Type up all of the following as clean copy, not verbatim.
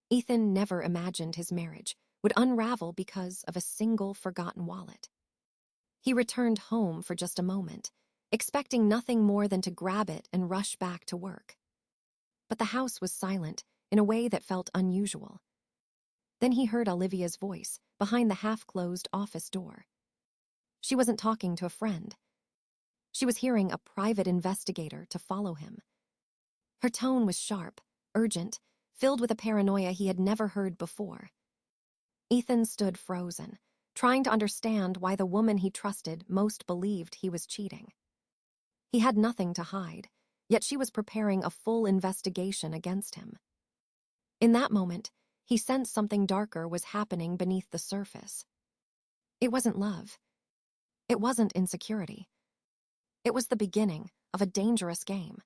Ethan never imagined his marriage would unravel because of a single forgotten wallet. He returned home for just a moment, expecting nothing more than to grab it and rush back to work. But the house was silent in a way that felt unusual. Then he heard Olivia's voice behind the half-closed office door. She wasn't talking to a friend. She was hearing a private investigator to follow him. Her tone was sharp, urgent, filled with a paranoia he had never heard before. Ethan stood frozen, trying to understand why the woman he trusted most believed he was cheating. He had nothing to hide, yet she was preparing a full investigation against him. In that moment, he sensed something darker was happening beneath the surface. It wasn't love. It wasn't insecurity. It was the beginning of a dangerous game.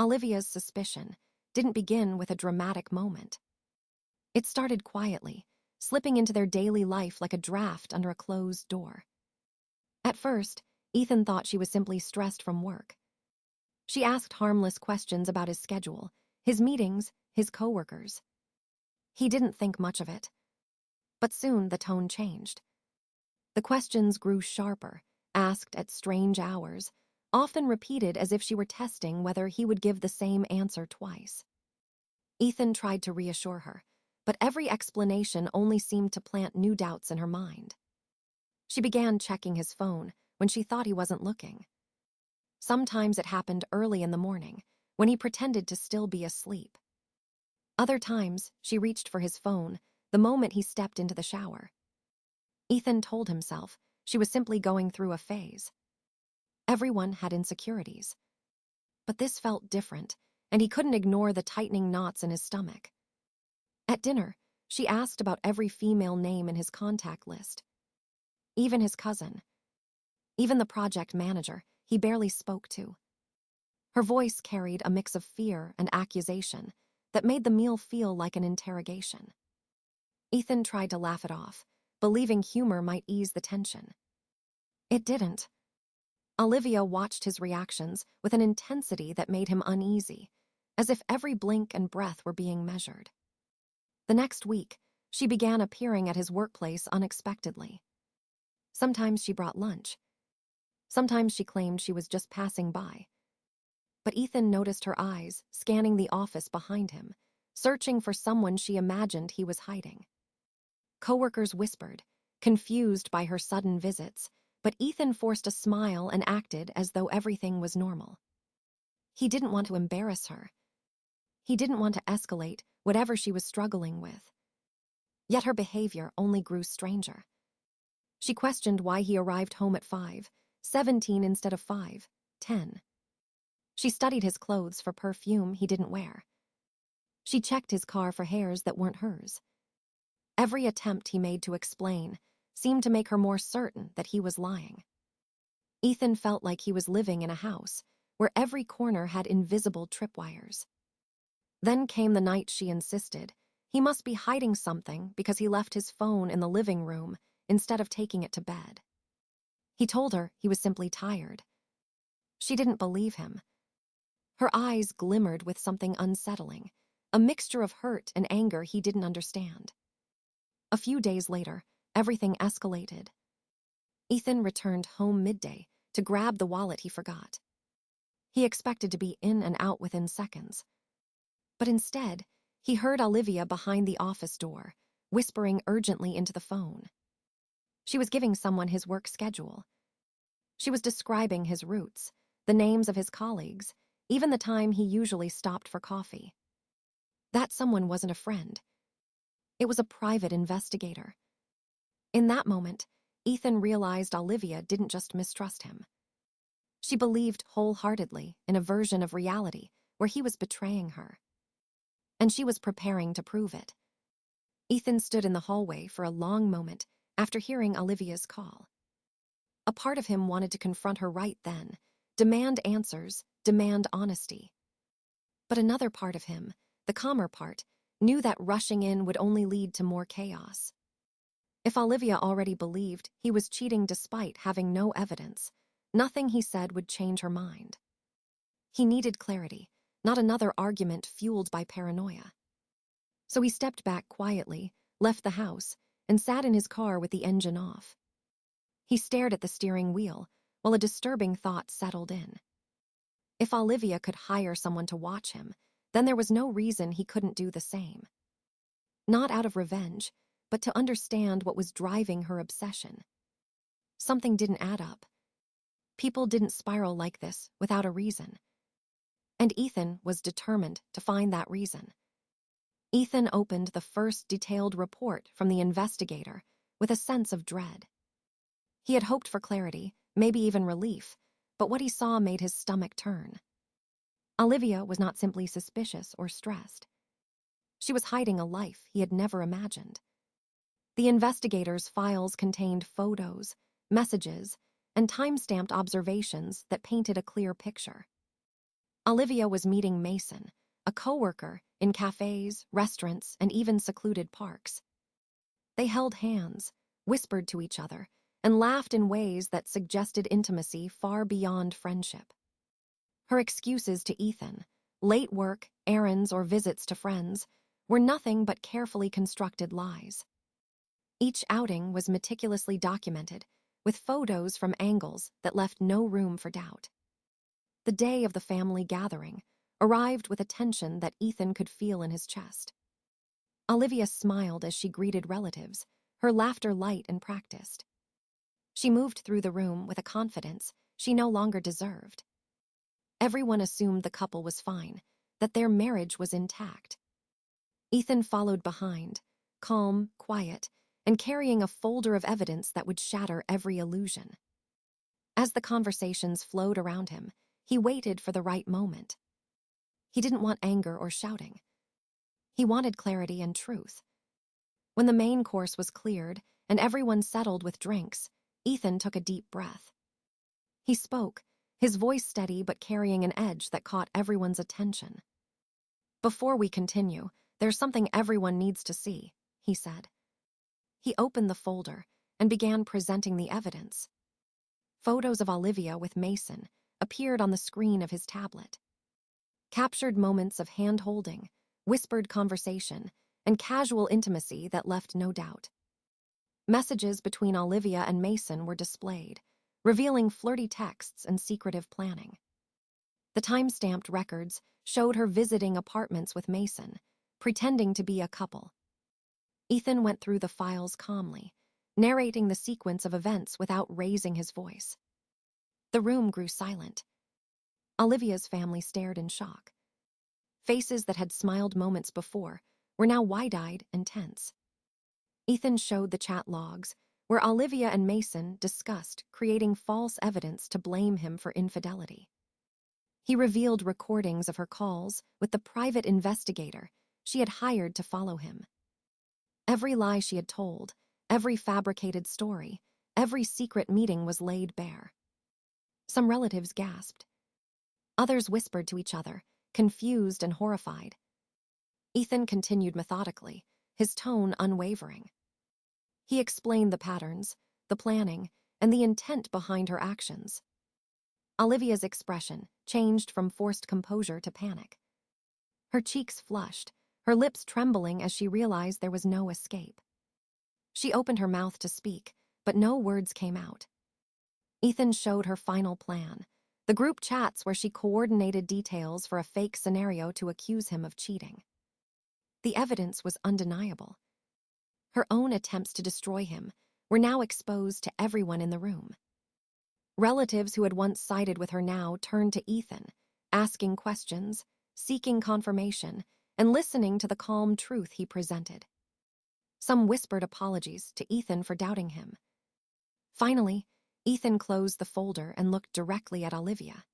Olivia's suspicion didn't begin with a dramatic moment. It started quietly, slipping into their daily life like a draft under a closed door. At first, Ethan thought she was simply stressed from work. She asked harmless questions about his schedule, his meetings, his coworkers. He didn't think much of it. But soon the tone changed. The questions grew sharper, asked at strange hours, often repeated as if she were testing whether he would give the same answer twice. Ethan tried to reassure her, but every explanation only seemed to plant new doubts in her mind. She began checking his phone when she thought he wasn't looking. Sometimes it happened early in the morning, when he pretended to still be asleep. Other times, she reached for his phone the moment he stepped into the shower. Ethan told himself she was simply going through a phase. Everyone had insecurities. But this felt different, and he couldn't ignore the tightening knots in his stomach. At dinner, she asked about every female name in his contact list. Even his cousin. Even the project manager he barely spoke to. Her voice carried a mix of fear and accusation that made the meal feel like an interrogation. Ethan tried to laugh it off, believing humor might ease the tension. It didn't. Olivia watched his reactions with an intensity that made him uneasy, as if every blink and breath were being measured. The next week, she began appearing at his workplace unexpectedly. Sometimes she brought lunch. Sometimes she claimed she was just passing by. But Ethan noticed her eyes scanning the office behind him, searching for someone she imagined he was hiding. Coworkers whispered, confused by her sudden visits, but Ethan forced a smile and acted as though everything was normal. He didn't want to embarrass her. He didn't want to escalate whatever she was struggling with. Yet her behavior only grew stranger. She questioned why he arrived home at 5:17 instead of 5:10. She studied his clothes for perfume he didn't wear. She checked his car for hairs that weren't hers. Every attempt he made to explain seemed to make her more certain that he was lying. Ethan felt like he was living in a house where every corner had invisible tripwires. Then came the night she insisted he must be hiding something because he left his phone in the living room instead of taking it to bed. He told her he was simply tired. She didn't believe him. Her eyes glimmered with something unsettling, a mixture of hurt and anger he didn't understand. A few days later, everything escalated. Ethan returned home midday to grab the wallet he forgot. He expected to be in and out within seconds. But instead, he heard Olivia behind the office door, whispering urgently into the phone. She was giving someone his work schedule. She was describing his routes, the names of his colleagues, even the time he usually stopped for coffee. That someone wasn't a friend. It was a private investigator. In that moment, Ethan realized Olivia didn't just mistrust him. She believed wholeheartedly in a version of reality where he was betraying her. And she was preparing to prove it. Ethan stood in the hallway for a long moment after hearing Olivia's call. A part of him wanted to confront her right then, demand answers, demand honesty. But another part of him, the calmer part, knew that rushing in would only lead to more chaos. If Olivia already believed he was cheating despite having no evidence, nothing he said would change her mind. He needed clarity, not another argument fueled by paranoia. So he stepped back quietly, left the house, and sat in his car with the engine off. He stared at the steering wheel while a disturbing thought settled in. If Olivia could hire someone to watch him, then there was no reason he couldn't do the same. Not out of revenge, but to understand what was driving her obsession. Something didn't add up. People didn't spiral like this without a reason. And Ethan was determined to find that reason. Ethan opened the first detailed report from the investigator with a sense of dread. He had hoped for clarity, maybe even relief, but what he saw made his stomach turn. Olivia was not simply suspicious or stressed. She was hiding a life he had never imagined. The investigator's files contained photos, messages, and time-stamped observations that painted a clear picture. Olivia was meeting Mason, a coworker, in cafes, restaurants, and even secluded parks. They held hands, whispered to each other, and laughed in ways that suggested intimacy far beyond friendship. Her excuses to Ethan, late work, errands, or visits to friends, were nothing but carefully constructed lies. Each outing was meticulously documented, with photos from angles that left no room for doubt. The day of the family gathering arrived with a tension that Ethan could feel in his chest. Olivia smiled as she greeted relatives, her laughter light and practiced. She moved through the room with a confidence she no longer deserved. Everyone assumed the couple was fine, that their marriage was intact. Ethan followed behind, calm, quiet, and carrying a folder of evidence that would shatter every illusion. As the conversations flowed around him, he waited for the right moment. He didn't want anger or shouting. He wanted clarity and truth. When the main course was cleared and everyone settled with drinks, Ethan took a deep breath. He spoke, his voice steady but carrying an edge that caught everyone's attention. "Before we continue, there's something everyone needs to see," he said. He opened the folder and began presenting the evidence. Photos of Olivia with Mason appeared on the screen of his tablet. Captured moments of hand-holding, whispered conversation, and casual intimacy that left no doubt. Messages between Olivia and Mason were displayed, revealing flirty texts and secretive planning. The time-stamped records showed her visiting apartments with Mason, pretending to be a couple. Ethan went through the files calmly, narrating the sequence of events without raising his voice. The room grew silent. Olivia's family stared in shock. Faces that had smiled moments before were now wide-eyed and tense. Ethan showed the chat logs, where Olivia and Mason discussed creating false evidence to blame him for infidelity. He revealed recordings of her calls with the private investigator she had hired to follow him. Every lie she had told, every fabricated story, every secret meeting was laid bare. Some relatives gasped. Others whispered to each other, confused and horrified. Ethan continued methodically, his tone unwavering. He explained the patterns, the planning, and the intent behind her actions. Olivia's expression changed from forced composure to panic. Her cheeks flushed, her lips trembling as she realized there was no escape. She opened her mouth to speak, but no words came out. Ethan showed her final plan, the group chats where she coordinated details for a fake scenario to accuse him of cheating. The evidence was undeniable. Her own attempts to destroy him were now exposed to everyone in the room. Relatives who had once sided with her now turned to Ethan, asking questions, seeking confirmation, and listening to the calm truth he presented. Some whispered apologies to Ethan for doubting him. Finally, Ethan closed the folder and looked directly at Olivia.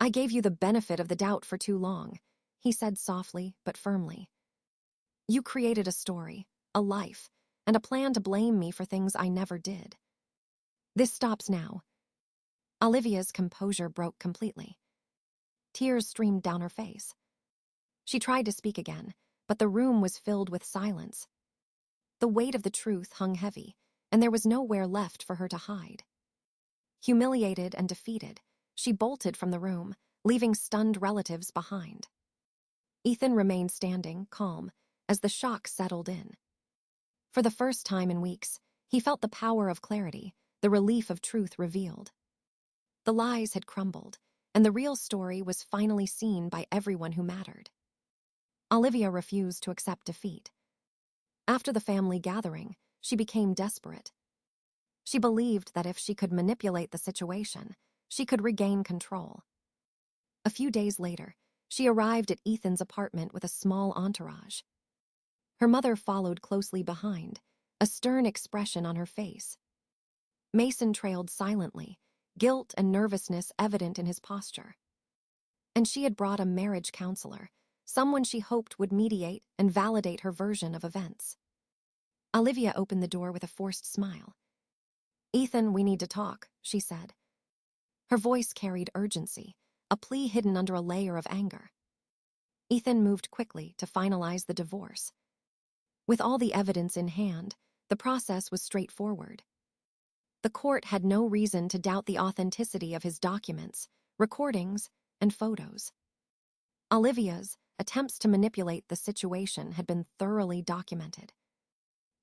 "I gave you the benefit of the doubt for too long," he said softly but firmly. "You created a story, a life, and a plan to blame me for things I never did. This stops now." Olivia's composure broke completely. Tears streamed down her face. She tried to speak again, but the room was filled with silence. The weight of the truth hung heavy, and there was nowhere left for her to hide. Humiliated and defeated, she bolted from the room, leaving stunned relatives behind. Ethan remained standing, calm, as the shock settled in. For the first time in weeks, he felt the power of clarity, the relief of truth revealed. The lies had crumbled, and the real story was finally seen by everyone who mattered. Olivia refused to accept defeat. After the family gathering, she became desperate. She believed that if she could manipulate the situation, she could regain control. A few days later, she arrived at Ethan's apartment with a small entourage. Her mother followed closely behind, a stern expression on her face. Mason trailed silently, guilt and nervousness evident in his posture. And she had brought a marriage counselor, someone she hoped would mediate and validate her version of events. Olivia opened the door with a forced smile. "Ethan, we need to talk," she said. Her voice carried urgency, a plea hidden under a layer of anger. Ethan moved quickly to finalize the divorce. With all the evidence in hand, the process was straightforward. The court had no reason to doubt the authenticity of his documents, recordings, and photos. Olivia's attempts to manipulate the situation had been thoroughly documented.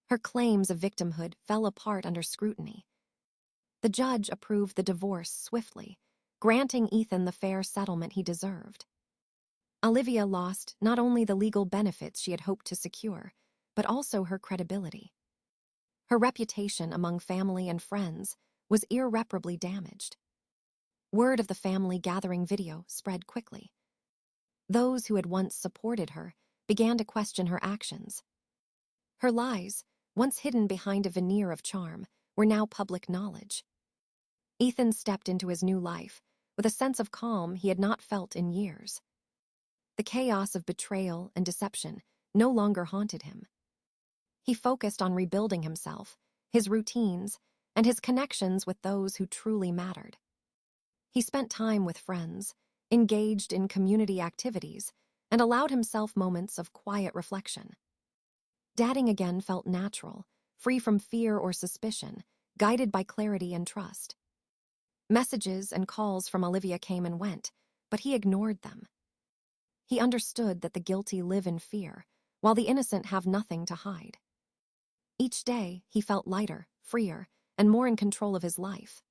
Her claims of victimhood fell apart under scrutiny. The judge approved the divorce swiftly, granting Ethan the fair settlement he deserved. Olivia lost not only the legal benefits she had hoped to secure, but also her credibility. Her reputation among family and friends was irreparably damaged. Word of the family gathering video spread quickly. Those who had once supported her began to question her actions. Her lies, once hidden behind a veneer of charm, were now public knowledge. Ethan stepped into his new life with a sense of calm he had not felt in years. The chaos of betrayal and deception no longer haunted him. He focused on rebuilding himself, his routines, and his connections with those who truly mattered. He spent time with friends, engaged in community activities, and allowed himself moments of quiet reflection. Dating again felt natural, free from fear or suspicion, guided by clarity and trust. Messages and calls from Olivia came and went, but he ignored them. He understood that the guilty live in fear, while the innocent have nothing to hide. Each day, he felt lighter, freer, and more in control of his life.